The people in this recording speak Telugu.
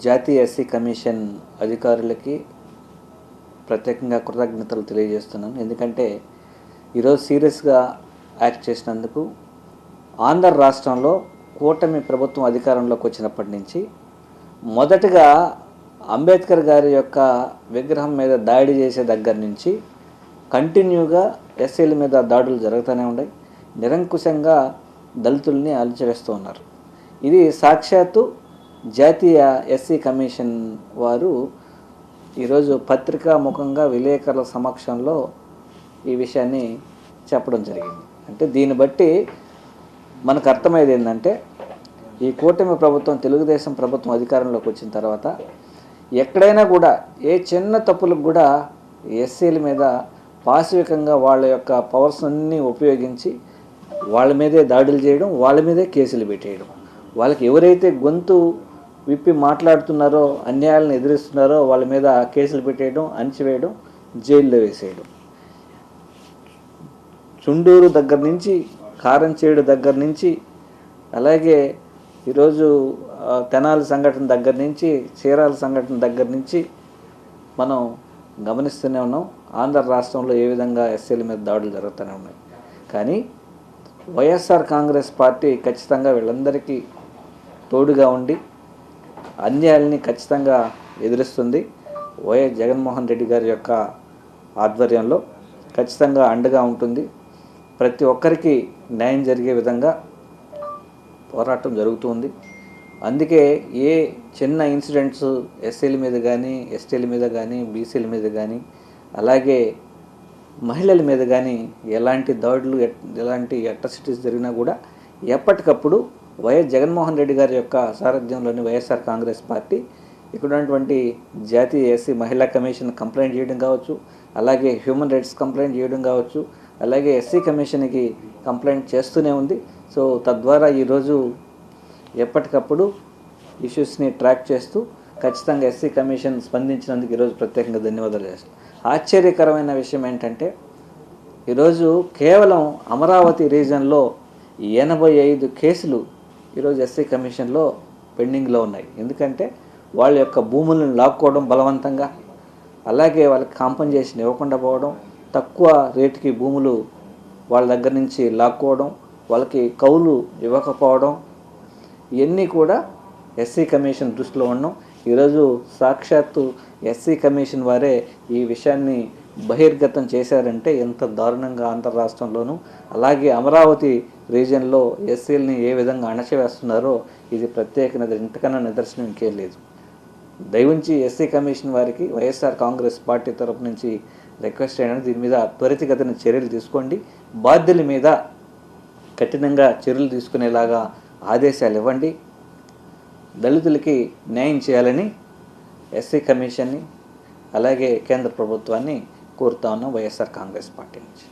జాతీయ ఎస్సీ కమిషన్ అధికారులకి ప్రత్యేకంగా కృతజ్ఞతలు తెలియజేస్తున్నాను. ఎందుకంటే ఈరోజు సీరియస్గా యాక్ట్ చేసినందుకు. ఆంధ్ర రాష్ట్రంలో కూటమి ప్రభుత్వం అధికారంలోకి వచ్చినప్పటి నుంచి మొదటగా అంబేద్కర్ గారి యొక్క విగ్రహం మీద దాడి చేసే దగ్గర నుంచి కంటిన్యూగా ఎస్సీల మీద దాడులు జరుగుతూనే ఉన్నాయి. నిరంకుశంగా దళితుల్ని అణచివేస్తూ ఉన్నారు. ఇది సాక్షాత్తు జాతీయ ఎస్సీ కమిషన్ వారు ఈరోజు పత్రికా ముఖంగా విలేకరుల సమక్షంలో ఈ విషయాన్ని చెప్పడం జరిగింది. అంటే దీన్ని బట్టి మనకు అర్థమయ్యేది ఏంటంటే, ఈ కూటమి ప్రభుత్వం, తెలుగుదేశం ప్రభుత్వం అధికారంలోకి వచ్చిన తర్వాత ఎక్కడైనా కూడా ఏ చిన్న తప్పులకు కూడా ఎస్సీల మీద పాశవికంగా వాళ్ళ యొక్క పవర్స్ అన్నీ ఉపయోగించి వాళ్ళ మీదే దాడులు చేయడం, వాళ్ళ మీదే కేసులు పెట్టేయడం, వాళ్ళకి ఎవరైతే గొంతు విప్పి మాట్లాడుతున్నారో, అన్యాయాలను ఎదిరిస్తున్నారో వాళ్ళ మీద కేసులు పెట్టేయడం, అణచివేయడం, జైల్లో వేసేయడం. చుండూరు దగ్గర నుంచి, కారంచేడు దగ్గర నుంచి, అలాగే ఈరోజు తెనాలి సంఘటన దగ్గర నుంచి, చీరాల సంఘటన దగ్గర నుంచి మనం గమనిస్తూనే ఉన్నాం. ఆంధ్ర రాష్ట్రంలో ఏ విధంగా ఎస్సీల మీద దాడులు జరుగుతూనే ఉన్నాయి. కానీ వైఎస్ఆర్ కాంగ్రెస్ పార్టీ ఖచ్చితంగా వీళ్ళందరికీ తోడుగా ఉండి అన్యాయాలని ఖచ్చితంగా ఎదురిస్తుంది. వైఎస్ జగన్మోహన్ రెడ్డి గారి యొక్క ఆధ్వర్యంలో ఖచ్చితంగా అండగా ఉంటుంది. ప్రతి ఒక్కరికి న్యాయం జరిగే విధంగా పోరాటం జరుగుతుంది. అందుకే ఏ చిన్న ఇన్సిడెంట్స్ ఎస్సీల మీద కానీ, ఎస్టీల మీద కానీ, బీసీల మీద కానీ, అలాగే మహిళల మీద కానీ ఎలాంటి దాడులు, ఎలాంటి అట్రాసిటీస్ జరిగినా కూడా ఎప్పటికప్పుడు వైఎస్ జగన్మోహన్ రెడ్డి గారి యొక్క సారథ్యంలోని వైఎస్ఆర్ కాంగ్రెస్ పార్టీ ఇక్కడ ఉన్నటువంటి జాతీయ ఎస్సీ మహిళా కమిషన్ కంప్లైంట్ చేయడం కావచ్చు, అలాగే హ్యూమన్ రైట్స్ కంప్లైంట్ చేయడం కావచ్చు, అలాగే ఎస్సీ కమిషన్కి కంప్లైంట్ చేస్తూనే ఉంది. సో తద్వారా ఈరోజు ఎప్పటికప్పుడు ఇష్యూస్ని ట్రాక్ చేస్తూ ఖచ్చితంగా ఎస్సీ కమిషన్ స్పందించినందుకు ఈరోజు ప్రత్యేకంగా ధన్యవాదాలు చేస్తాం. ఆశ్చర్యకరమైన విషయం ఏంటంటే, ఈరోజు కేవలం అమరావతి రీజన్లో 85 కేసులు ఈరోజు ఎస్సీ కమిషన్లో పెండింగ్లో ఉన్నాయి. ఎందుకంటే వాళ్ళ యొక్క భూములను లాక్కోవడం బలవంతంగా, అలాగే వాళ్ళకి కాంపన్సేషన్ ఇవ్వకుండా పోవడం, తక్కువ రేటుకి భూములు వాళ్ళ దగ్గర నుంచి లాక్కోవడం, వాళ్ళకి కౌలు ఇవ్వకపోవడం, ఇవన్నీ కూడా ఎస్సీ కమిషన్ దృష్టిలో ఉండడం. ఈరోజు సాక్షాత్తు ఎస్సీ కమిషన్ వారే ఈ విషయాన్ని బహిర్గతం చేశారంటే ఎంత దారుణంగా ఆంధ్ర రాష్ట్రంలోనూ, అలాగే అమరావతి రీజియన్లో ఎస్సీలని ఏ విధంగా అణచివేస్తున్నారో ఇది ఇంతకన్నా నిదర్శనం ఇంకేం లేదు. దయవుంచి ఎస్సీ కమిషన్ వారికి వైఎస్ఆర్ కాంగ్రెస్ పార్టీ తరపు నుంచి రిక్వెస్ట్ చేయడానికి, దీని మీద త్వరితగతిన చర్యలు తీసుకోండి. బాధ్యుల మీద కఠినంగా చర్యలు తీసుకునేలాగా ఆదేశాలు ఇవ్వండి. దళితులకి న్యాయం చేయాలని ఎస్సీ కమిషన్ని, అలాగే కేంద్ర ప్రభుత్వాన్ని కోరుతా ఉన్నాం వైఎస్ఆర్ కాంగ్రెస్ పార్టీ నుంచి.